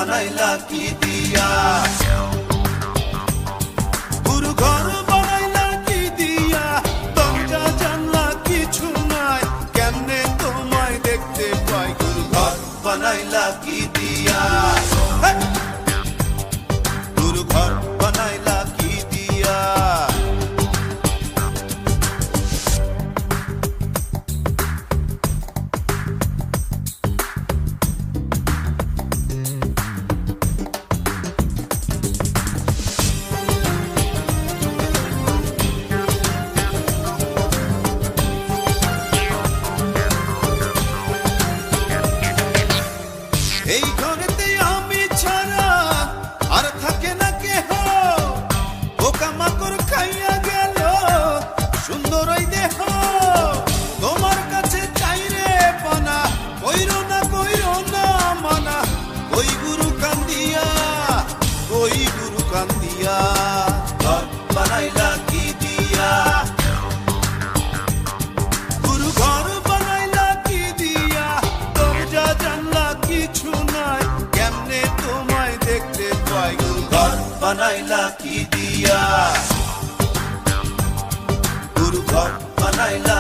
বানাইলা কি দিয়া, গুরু ঘর বানাইলা কি দিয়া, দরজা জানলা কিছু নাই, কেমনে তোমায় দেখতে পাই, গুরু ঘর বানাইলা কি দিয়া, গুরু ঘর বানাইলা কি দিয়া। এই ঘরেতে আমি ছাড়া আর থাকে না কেহ, পোকামাকড় খাইয়া গেল সুন্দর ওই দেহ, তোমার কাছে চাই রে পানা, কইরো না মানা, ওই গুরু কান্দিয়া, ওই গুরু কান্দিয়া, ঘর বানাইলা কি দিয়া, গুরু ঘর বানাইলা কি দিয়া, দরজা জানলা কিছু নাই, কেমনে তোমায় দেখতে পাই, গুরু ঘর বানাইলা কি দিয়া, গুরু ঘর বানাইলা।